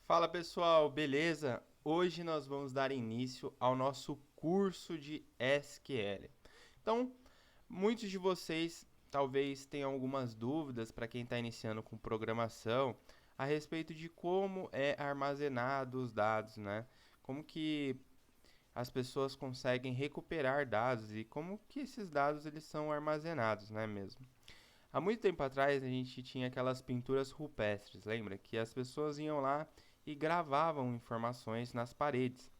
Fala pessoal, beleza? Hoje nós vamos dar início ao nosso curso de SQL. Então, muitos de vocês talvez tenham algumas dúvidas para quem está iniciando com programação a respeito de como é armazenado os dados, né? Como que as pessoas conseguem recuperar dados e como que esses dados eles são armazenados, né mesmo? Há muito tempo atrás a gente tinha aquelas pinturas rupestres, lembra? Que as pessoas iam lá e gravavam informações nas paredes.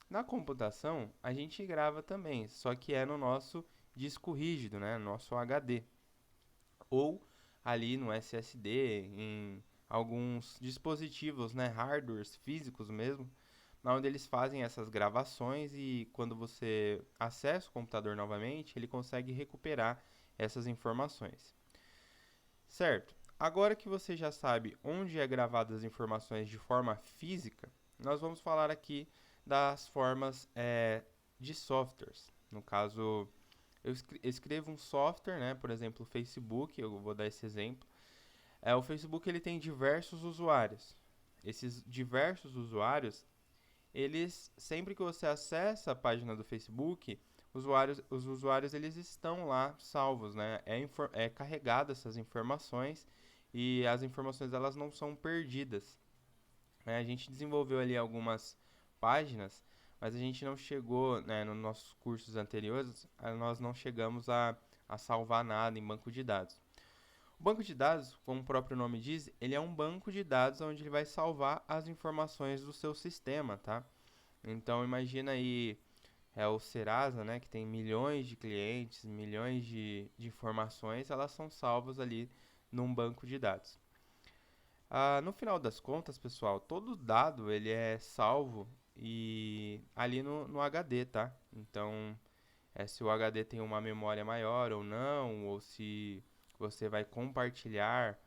Na computação, a gente grava também, só que é no nosso disco rígido, né? Nosso HD. Ou ali no SSD, em alguns dispositivos, né? Hardwares físicos mesmo, onde eles fazem essas gravações e quando você acessa o computador novamente, ele consegue recuperar essas informações. Certo. Agora que você já sabe onde é gravadas as informações de forma física, nós vamos falar aqui das formas de softwares. No caso, eu escrevo um software, né? Por exemplo, o Facebook, eu vou dar esse exemplo. O Facebook ele tem diversos usuários. Esses diversos usuários, eles sempre que você acessa a página do Facebook, os usuários eles estão lá salvos, né? É carregada essas informações e as informações elas não são perdidas, né? A gente desenvolveu ali algumas páginas, mas a gente não chegou, né, nos nossos cursos anteriores, nós não chegamos a salvar nada em banco de dados. O banco de dados, como o próprio nome diz, ele é um banco de dados onde ele vai salvar as informações do seu sistema, tá? Então imagina aí o Serasa, né, que tem milhões de clientes, milhões de informações, elas são salvas ali num banco de dados. No final das contas, pessoal, todo dado ele é salvo e ali no HD, tá? Então, se o HD tem uma memória maior ou não, ou se você vai compartilhar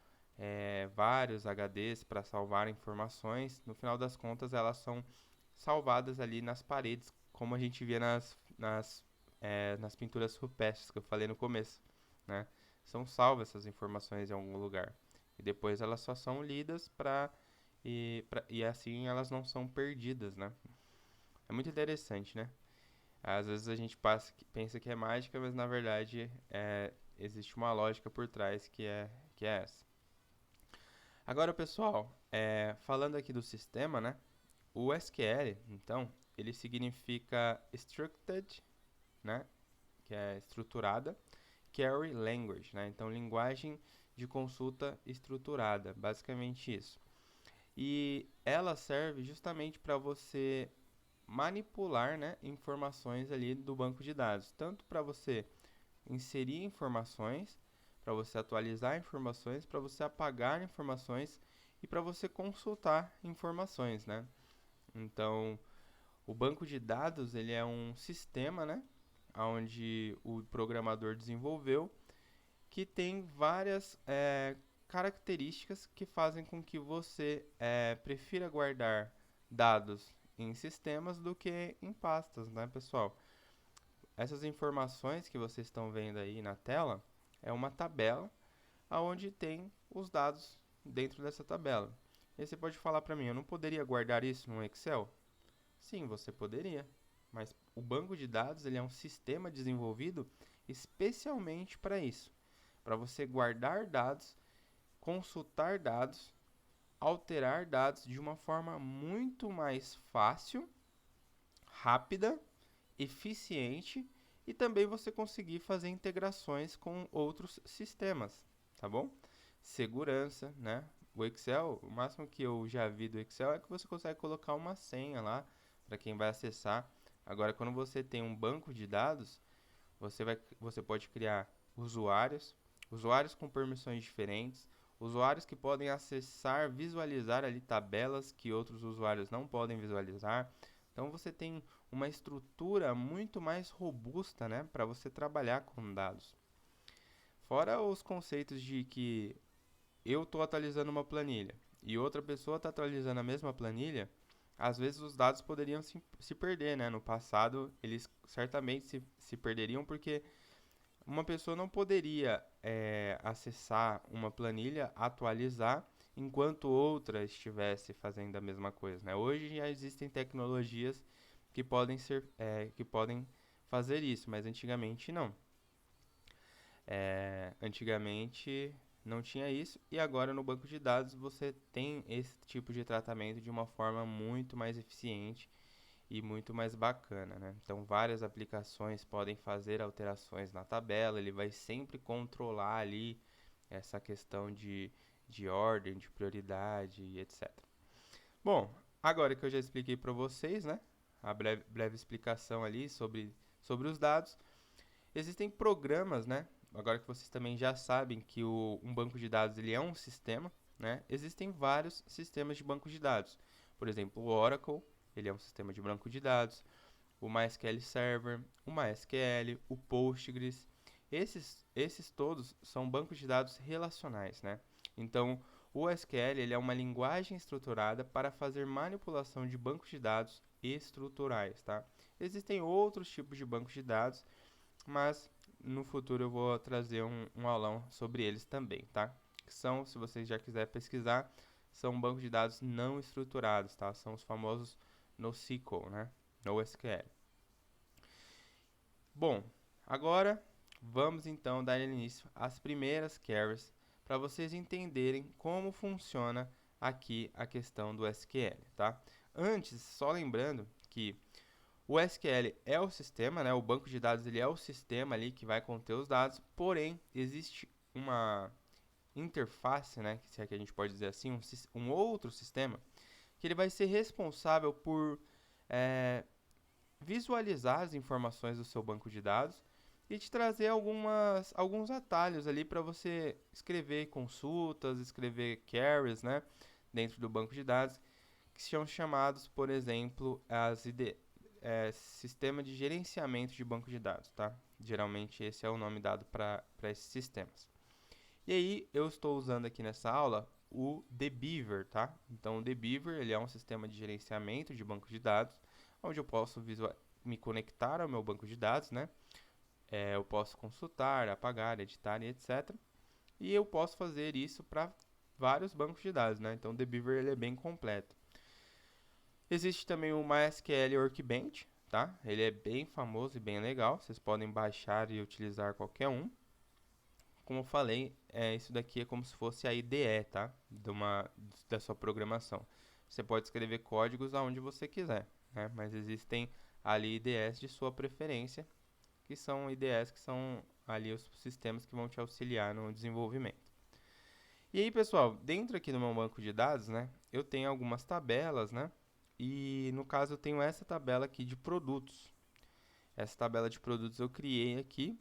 vários HDs para salvar informações, no final das contas elas são salvadas ali nas paredes, como a gente via nas pinturas rupestres que eu falei no começo, né? São salvas essas informações em algum lugar. E depois elas só são lidas e assim elas não são perdidas, né? É muito interessante, né? Às vezes a gente pensa que é mágica, mas na verdade existe uma lógica por trás que é essa. Agora, pessoal, falando aqui do sistema, né? O SQL, então, ele significa Structured, né, que é estruturada, Query Language, né, então linguagem de consulta estruturada, basicamente isso. E ela serve justamente para você manipular, né, informações ali do banco de dados, tanto para você inserir informações, para você atualizar informações, para você apagar informações e para você consultar informações, né? Então, o banco de dados ele é um sistema, né, onde o programador desenvolveu, que tem várias características que fazem com que você prefira guardar dados em sistemas do que em pastas, né, pessoal? Essas informações que vocês estão vendo aí na tela é uma tabela onde tem os dados dentro dessa tabela. E aí você pode falar para mim, eu não poderia guardar isso no Excel? Sim, você poderia, mas o banco de dados ele é um sistema desenvolvido especialmente para isso, para você guardar dados, consultar dados, alterar dados de uma forma muito mais fácil, rápida, eficiente e também você conseguir fazer integrações com outros sistemas, tá bom? Segurança, né? O Excel, o máximo que eu já vi do Excel é que você consegue colocar uma senha lá para quem vai acessar. Agora, quando você tem um banco de dados, você pode criar usuários com permissões diferentes, usuários que podem acessar, visualizar ali tabelas que outros usuários não podem visualizar. Então você tem uma estrutura muito mais robusta, né, para você trabalhar com dados. Fora os conceitos de que eu estou atualizando uma planilha e outra pessoa está atualizando a mesma planilha, às vezes os dados poderiam se perder, né? No passado, eles certamente se perderiam porque uma pessoa não poderia acessar uma planilha, atualizar, enquanto outra estivesse fazendo a mesma coisa, né? Hoje já existem tecnologias que que podem fazer isso, mas antigamente não. Antigamente não tinha isso e agora no banco de dados você tem esse tipo de tratamento de uma forma muito mais eficiente e muito mais bacana, né? Então várias aplicações podem fazer alterações na tabela, ele vai sempre controlar ali essa questão de ordem, de prioridade e etc. Bom, agora que eu já expliquei para vocês, né? A breve explicação ali sobre os dados. Existem programas, né? Agora que vocês também já sabem que um banco de dados ele é um sistema, né? Existem vários sistemas de banco de dados. Por exemplo, o Oracle, ele é um sistema de banco de dados. O MySQL Server, o MySQL, o Postgres. Esses todos são bancos de dados relacionais, né? Então, o SQL ele é uma linguagem estruturada para fazer manipulação de bancos de dados estruturais, tá? Existem outros tipos de bancos de dados, mas no futuro eu vou trazer um aulão sobre eles também, tá? Que são, se vocês já quiserem pesquisar, são bancos de dados não estruturados, tá? São os famosos NoSQL, né? NoSQL. Bom, agora vamos então dar início às primeiras queries para vocês entenderem como funciona aqui a questão do SQL, tá? Antes, só lembrando que o SQL é o sistema, né? O banco de dados ele é o sistema ali que vai conter os dados, porém existe uma interface, né? Se é que a gente pode dizer assim, um outro sistema que ele vai ser responsável por visualizar as informações do seu banco de dados e te trazer alguns atalhos ali para você escrever consultas, escrever queries, né? Dentro do banco de dados, que são chamados, por exemplo, sistema de gerenciamento de banco de dados, tá? Geralmente esse é o nome dado para esses sistemas. E aí eu estou usando aqui nessa aula o DBeaver, tá? Então o DBeaver ele é um sistema de gerenciamento de banco de dados, onde eu posso me conectar ao meu banco de dados, né? Eu posso consultar, apagar, editar e etc. E eu posso fazer isso para vários bancos de dados, né? Então o DBeaver ele é bem completo. Existe também o MySQL Workbench, tá? Ele é bem famoso e bem legal. Vocês podem baixar e utilizar qualquer um. Como eu falei, isso daqui é como se fosse a IDE, tá? Da sua programação. Você pode escrever códigos aonde você quiser, né? Mas existem ali IDEs de sua preferência, que são IDEs que são ali os sistemas que vão te auxiliar no desenvolvimento. E aí, pessoal, dentro aqui do meu banco de dados, né, eu tenho algumas tabelas, né? E no caso eu tenho essa tabela aqui de produtos. Essa tabela de produtos eu criei aqui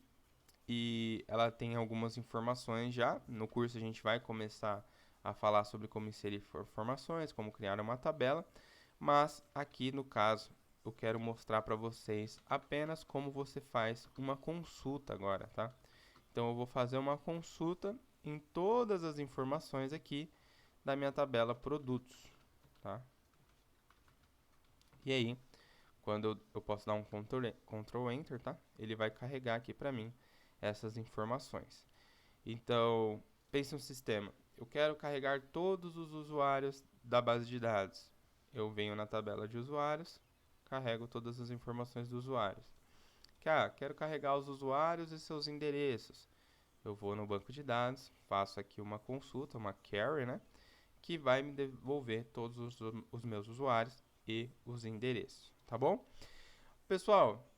e ela tem algumas informações já. No curso a gente vai começar a falar sobre como inserir informações, como criar uma tabela, mas aqui no caso eu quero mostrar para vocês apenas como você faz uma consulta agora, tá? Então eu vou fazer uma consulta em todas as informações aqui da minha tabela produtos, tá? E aí, quando eu posso dar um Ctrl Enter, tá? Ele vai carregar aqui para mim essas informações. Então, pense um sistema. Eu quero carregar todos os usuários da base de dados. Eu venho na tabela de usuários, carrego todas as informações dos usuários. Quero carregar os usuários e seus endereços. Eu vou no banco de dados, faço aqui uma consulta, uma query, né? Que vai me devolver todos os meus usuários e os endereços, tá bom? Pessoal,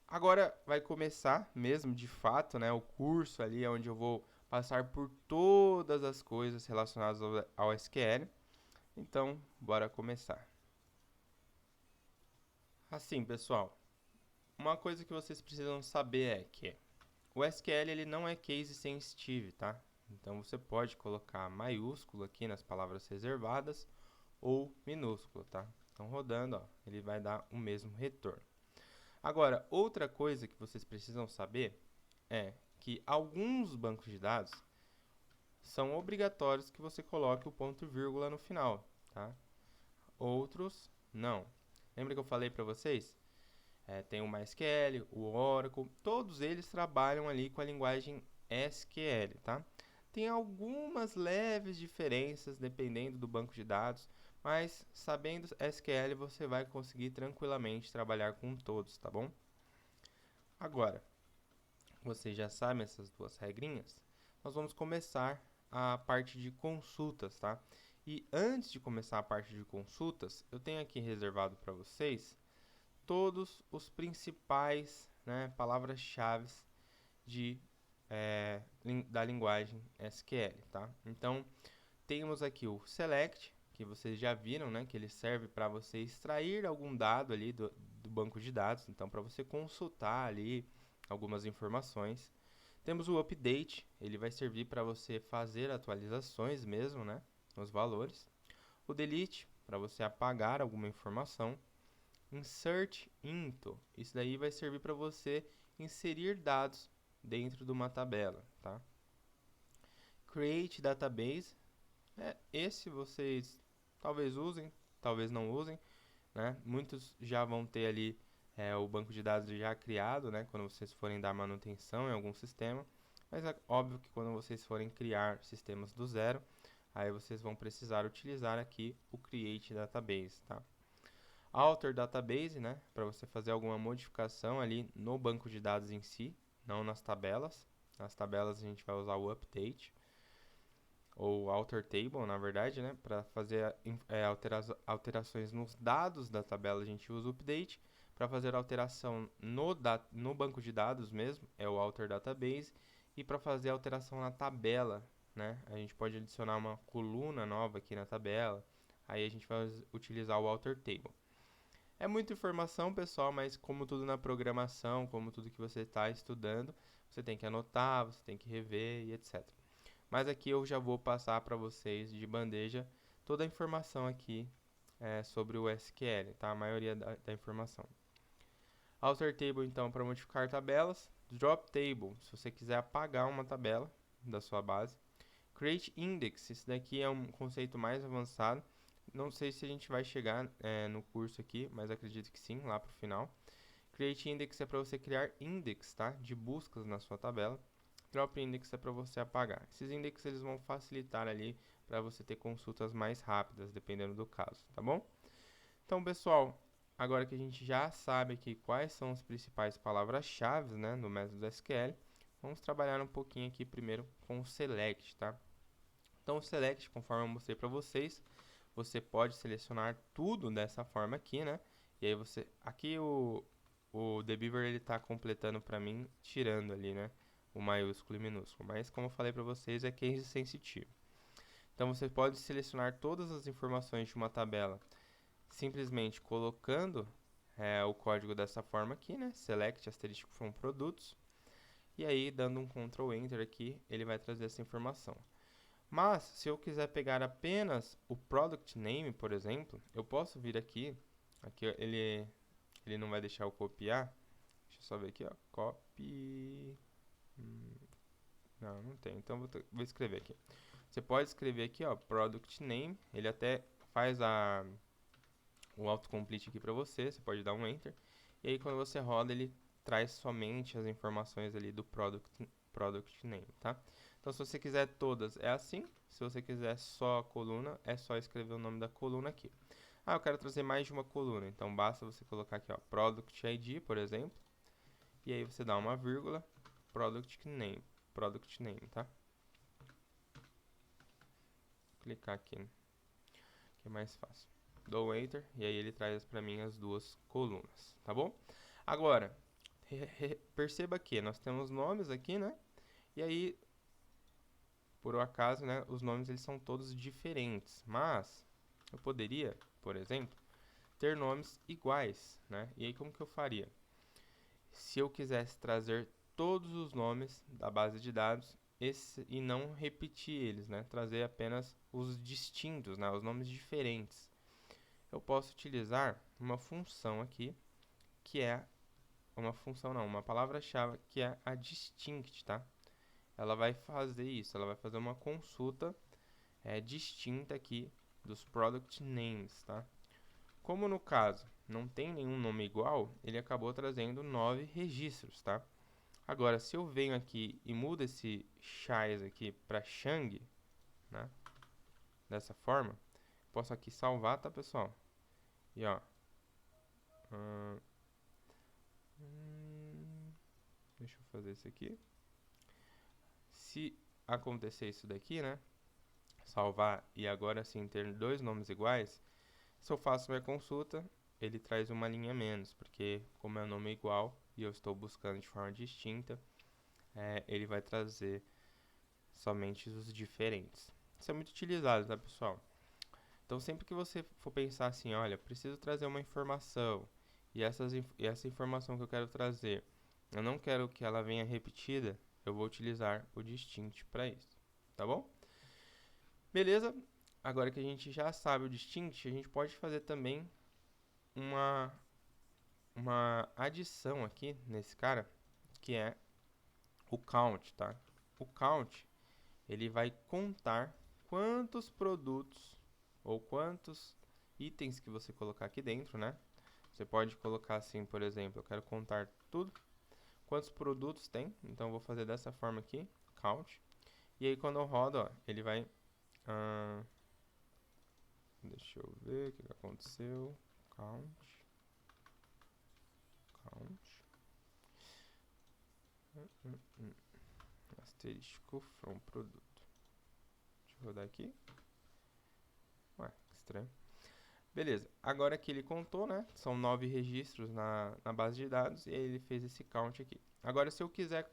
agora vai começar mesmo, de fato, né, o curso ali onde eu vou passar por todas as coisas relacionadas ao SQL. Então, bora começar. Assim, pessoal, uma coisa que vocês precisam saber é que o SQL ele não é case sensitive, tá? Então você pode colocar maiúsculo aqui nas palavras reservadas ou minúsculo, tá? Então rodando, ó, ele vai dar o mesmo retorno. Agora, outra coisa que vocês precisam saber é que alguns bancos de dados são obrigatórios que você coloque o ponto e vírgula no final, tá? Outros não. Lembra que eu falei para vocês? Tem o MySQL, o Oracle, todos eles trabalham ali com a linguagem SQL, tá? Tem algumas leves diferenças dependendo do banco de dados, mas sabendo SQL você vai conseguir tranquilamente trabalhar com todos, tá bom? Agora, vocês já sabem essas duas regrinhas, nós vamos começar a parte de consultas, tá? E antes de começar a parte de consultas, eu tenho aqui reservado para vocês todos os principais, né, palavras-chave de da linguagem SQL, tá? Então, temos aqui o select, que vocês já viram, né, que ele serve para você extrair algum dado ali do banco de dados, então para você consultar ali algumas informações. Temos o update, ele vai servir para você fazer atualizações mesmo, né, nos valores. O delete, para você apagar alguma informação. Insert into, isso daí vai servir para você inserir dados dentro de uma tabela, tá? Create database, esse vocês talvez usem, talvez não usem, né? Muitos já vão ter ali o banco de dados já criado, né? Quando vocês forem dar manutenção em algum sistema, mas é óbvio que quando vocês forem criar sistemas do zero, aí vocês vão precisar utilizar aqui o create database, tá? Alter database, né? Para você fazer alguma modificação ali no banco de dados em si, não nas tabelas. Nas tabelas a gente vai usar o update ou alter table, na verdade, né? Para fazer alterações nos dados da tabela a gente usa o update. Para fazer alteração no banco de dados mesmo é o alter database. E para fazer alteração na tabela, né? A gente pode adicionar uma coluna nova aqui na tabela. Aí a gente vai utilizar o alter table. É muita informação, pessoal, mas como tudo na programação, como tudo que você está estudando, você tem que anotar, você tem que rever e etc. Mas aqui eu já vou passar para vocês de bandeja toda a informação aqui sobre o SQL, tá? A maioria da informação. Alter table, então, para modificar tabelas. Drop table, se você quiser apagar uma tabela da sua base. Create index, esse daqui é um conceito mais avançado. Não sei se a gente vai chegar no curso aqui, mas acredito que sim, lá para o final. Create index é para você criar index, tá? De buscas na sua tabela. Drop index é para você apagar. Esses index eles vão facilitar ali para você ter consultas mais rápidas, dependendo do caso, tá bom? Então, pessoal, agora que a gente já sabe aqui quais são as principais palavras-chave, né, no método SQL, vamos trabalhar um pouquinho aqui primeiro com o select, tá? Então, o select, conforme eu mostrei para vocês, você pode selecionar tudo dessa forma aqui, né? E aí você, aqui o Debeaver ele está completando para mim, tirando ali, né? O maiúsculo e minúsculo. Mas como eu falei para vocês, é case sensitivo. Então você pode selecionar todas as informações de uma tabela simplesmente colocando o código dessa forma aqui, né? Select asterisco from produtos. E aí, dando um Ctrl Enter aqui, ele vai trazer essa informação. Mas, se eu quiser pegar apenas o product name, por exemplo, eu posso vir aqui ele não vai deixar eu copiar. Deixa eu só ver aqui, ó, copy... Não tem, então vou escrever aqui. Você pode escrever aqui, ó, product name, ele até faz o autocomplete aqui para você, você pode dar um enter. E aí, quando você roda, ele traz somente as informações ali do product name, tá? Então, se você quiser todas, é assim. Se você quiser só a coluna, é só escrever o nome da coluna aqui. Ah, eu quero trazer mais de uma coluna. Então, basta você colocar aqui, ó, Product ID, por exemplo. E aí, você dá uma vírgula, Product Name, tá? Vou clicar aqui, que é mais fácil. Dou Enter, e aí ele traz para mim as duas colunas, tá bom? Agora, perceba que nós temos nomes aqui, né? E aí, por acaso, né, os nomes eles são todos diferentes, mas eu poderia, por exemplo, ter nomes iguais, né? E aí como que eu faria? Se eu quisesse trazer todos os nomes da base de dados e não repetir eles, né? Trazer apenas os distintos, né? Os nomes diferentes. Eu posso utilizar uma função aqui, que é uma palavra-chave que é a distinct, tá? Ela vai fazer isso, ela vai fazer uma consulta distinta aqui dos product names, tá? Como no caso não tem nenhum nome igual, ele acabou trazendo 9 registros, tá? Agora, se eu venho aqui e mudo esse Chais aqui para Shang, né? Dessa forma, posso aqui salvar, tá, pessoal? E ó, deixa eu fazer isso aqui. Se acontecer isso daqui, né? Salvar e agora sim ter dois nomes iguais, se eu faço minha consulta, ele traz uma linha menos, porque como é um nome igual e eu estou buscando de forma distinta, ele vai trazer somente os diferentes. Isso é muito utilizado, tá, pessoal? Então, sempre que você for pensar assim, olha, preciso trazer uma informação e essa informação que eu quero trazer, eu não quero que ela venha repetida, eu vou utilizar o distinct para isso, tá bom? Beleza? Agora que a gente já sabe o distinct, a gente pode fazer também uma adição aqui nesse cara, que é o count, tá? O count, ele vai contar quantos produtos ou quantos itens que você colocar aqui dentro, né? Você pode colocar assim, por exemplo, eu quero contar tudo, quantos produtos tem, então eu vou fazer dessa forma aqui, count. E aí quando eu rodo, ó, ele vai... deixa eu ver o que aconteceu. Count. Asterisco from produto. Deixa eu rodar aqui. Ué, que estranho. Beleza, agora que ele contou, né? São 9 registros na base de dados e ele fez esse count aqui. Agora, se eu quiser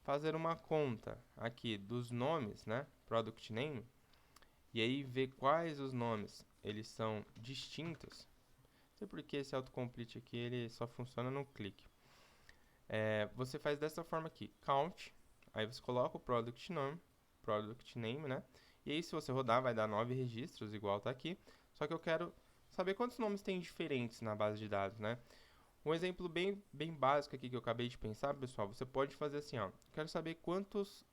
fazer uma conta aqui dos nomes, né? Product name, e aí ver quais os nomes eles são distintos. Não sei porque esse autocomplete aqui ele só funciona no clique. Você faz dessa forma aqui, count, aí você coloca o product name, né? E aí se você rodar vai dar 9 registros, igual tá aqui. Só que eu quero saber quantos nomes tem diferentes na base de dados, né? Um exemplo bem básico aqui que eu acabei de pensar, pessoal, você pode fazer assim, ó. Quero saber quantos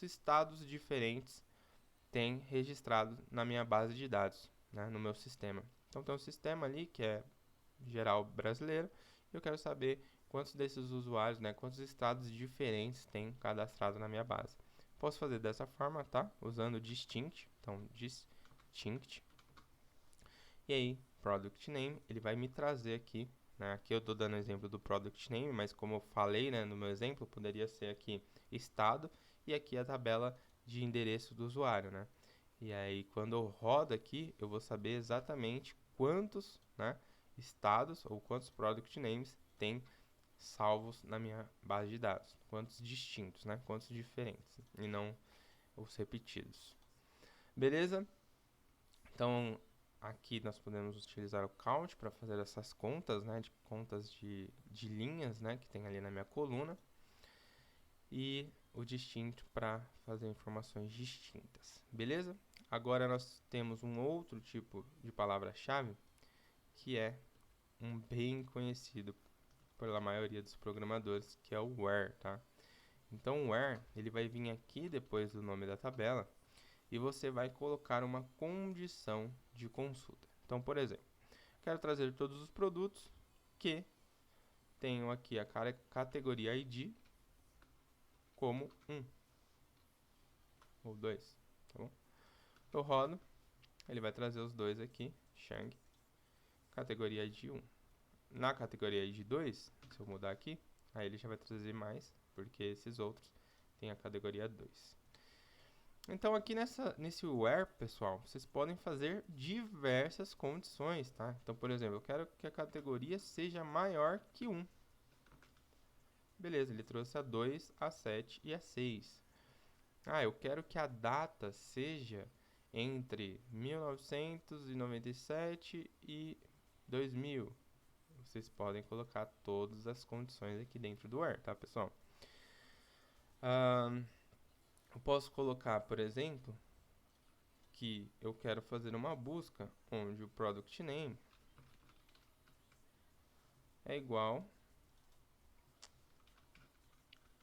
estados diferentes tem registrado na minha base de dados, né? No meu sistema. Então tem um sistema ali que é geral brasileiro, e eu quero saber quantos desses usuários, né, quantos estados diferentes tem cadastrado na minha base. Posso fazer dessa forma, tá? Usando distinct, então distinct. E aí, product name, ele vai me trazer aqui, né? Aqui eu estou dando o exemplo do product name, mas como eu falei, né, no meu exemplo, poderia ser aqui estado e aqui a tabela de endereço do usuário, né? E aí, quando eu rodo aqui, eu vou saber exatamente quantos, né, estados ou quantos product names tem salvos na minha base de dados. Quantos distintos, né? Quantos diferentes e não os repetidos. Beleza? Então, aqui nós podemos utilizar o count para fazer essas contas, né? De contas de linhas, né? Que tem ali na minha coluna. E o distinto para fazer informações distintas. Beleza? Agora nós temos um outro tipo de palavra-chave que é um bem conhecido pela maioria dos programadores, que é o where, tá? Então o where, ele vai vir aqui depois do nome da tabela e você vai colocar uma condição de consulta. Então, por exemplo, quero trazer todos os produtos que tenham aqui a categoria ID como 1 ou 2, tá bom? Eu rodo, ele vai trazer os dois aqui, Shang, categoria ID 1. Na categoria ID 2, se eu mudar aqui, aí ele já vai trazer mais, porque esses outros têm a categoria 2. Então aqui nesse where, pessoal, vocês podem fazer diversas condições, tá? Então, por exemplo, eu quero que a categoria seja maior que 1. Beleza, ele trouxe a 2, a 7 e a 6. Ah, eu quero que a data seja entre 1997 e 2000. Vocês podem colocar todas as condições aqui dentro do where, tá, pessoal? Eu posso colocar, por exemplo, que eu quero fazer uma busca onde o product name é igual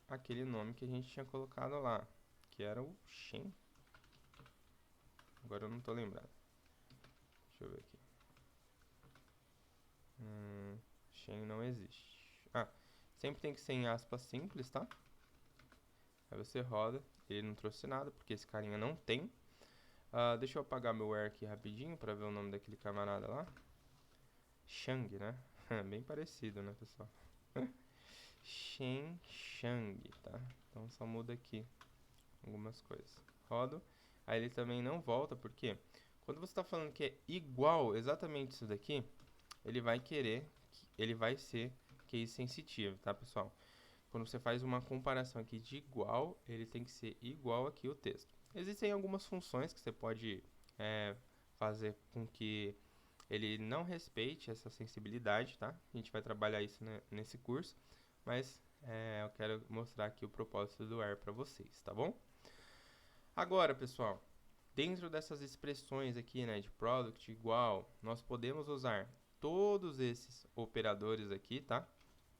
àquele nome que a gente tinha colocado lá, que era o Shen. Agora eu não estou lembrado. Deixa eu ver aqui. Shen não existe. Sempre tem que ser em aspas simples, tá? Aí você roda, ele não trouxe nada, porque esse carinha não tem. Deixa eu apagar meu where aqui rapidinho para ver o nome daquele camarada lá. Shang, né? Bem parecido, né, pessoal? Shang, tá? Então só muda aqui algumas coisas. Rodo. Aí ele também não volta, porque quando você está falando que é igual exatamente isso daqui, ele vai querer, ele vai ser case sensitivo, tá, pessoal? Quando você faz uma comparação aqui de igual, ele tem que ser igual aqui o texto. Existem algumas funções que você pode fazer com que ele não respeite essa sensibilidade, tá? A gente vai trabalhar isso, né, nesse curso, mas eu quero mostrar aqui o propósito do where para vocês, tá bom? Agora, pessoal, dentro dessas expressões aqui, né, de product igual, nós podemos usar todos esses operadores aqui, tá?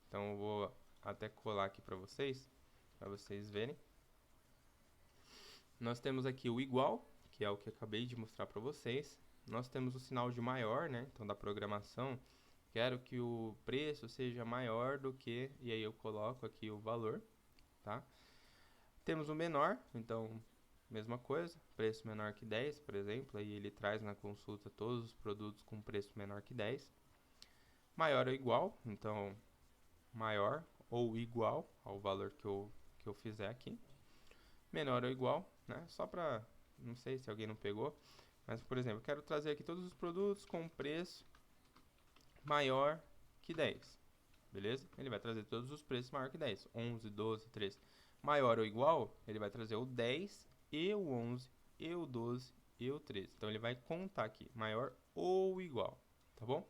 Então eu vou até colar aqui para vocês verem. Nós temos aqui o igual, que é o que eu acabei de mostrar para vocês. Nós temos o sinal de maior, né? Então da programação, quero que o preço seja maior do que, e aí eu coloco aqui o valor, tá? Temos o menor, então mesma coisa, preço menor que 10, por exemplo, aí ele traz na consulta todos os produtos com preço menor que 10. Maior ou igual, então maior ou igual ao valor que eu fizer aqui. Menor ou igual, né? Só para, não sei se alguém não pegou, mas por exemplo, eu quero trazer aqui todos os produtos com preço maior que 10, beleza? Ele vai trazer todos os preços maior que 10, 11, 12, 13. Maior ou igual, ele vai trazer o 10 e o 11 e o 12 e o 13. Então ele vai contar aqui, maior ou igual, tá bom?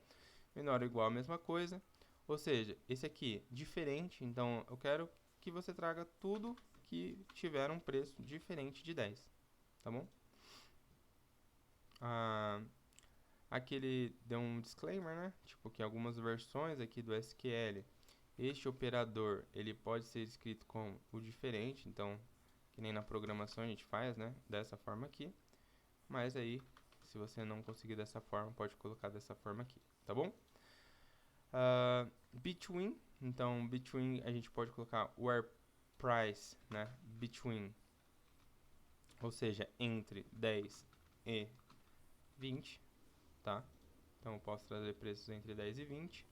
Menor ou igual a mesma coisa. Ou seja, esse aqui, diferente, então eu quero que você traga tudo que tiver um preço diferente de 10, tá bom? Aqui ele deu um disclaimer, né? Tipo que algumas versões aqui do SQL, este operador, ele pode ser escrito como o diferente, então, que nem na programação a gente faz, né? Dessa forma aqui. Mas aí, se você não conseguir dessa forma, pode colocar dessa forma aqui, tá bom? Between, então between a gente pode colocar where price, né, between, ou seja, entre 10 e 20, tá? Então eu posso trazer preços entre 10 e 20.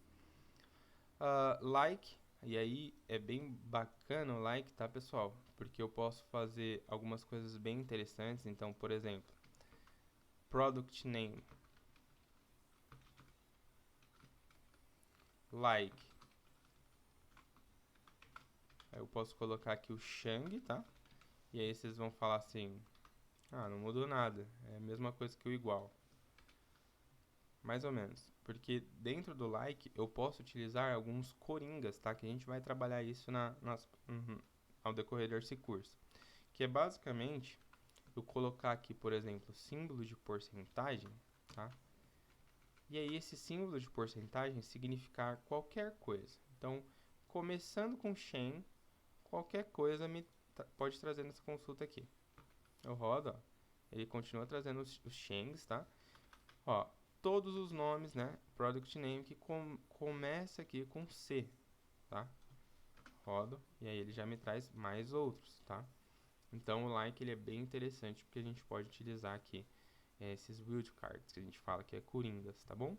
Like, e aí é bem bacana o like, tá, pessoal? Porque eu posso fazer algumas coisas bem interessantes. Então, por exemplo, product name, like. Eu posso colocar aqui o Shang, tá? E aí vocês vão falar assim, não mudou nada, é a mesma coisa que o igual. Mais ou menos, porque dentro do like eu posso utilizar alguns coringas, tá? Que a gente vai trabalhar isso ao decorrer desse curso. Que é basicamente eu colocar aqui, por exemplo, símbolo de porcentagem, tá? E aí esse símbolo de porcentagem significar qualquer coisa. Então, começando com Shen, qualquer coisa pode trazer nessa consulta aqui. Eu rodo, ó, ele continua trazendo os Shengs, tá? Ó, todos os nomes, né? Product name que começa aqui com C, tá? Rodo, e aí ele já me traz mais outros, tá? Então o like ele é bem interessante porque a gente pode utilizar aqui esses wildcards que a gente fala que é coringas, tá bom?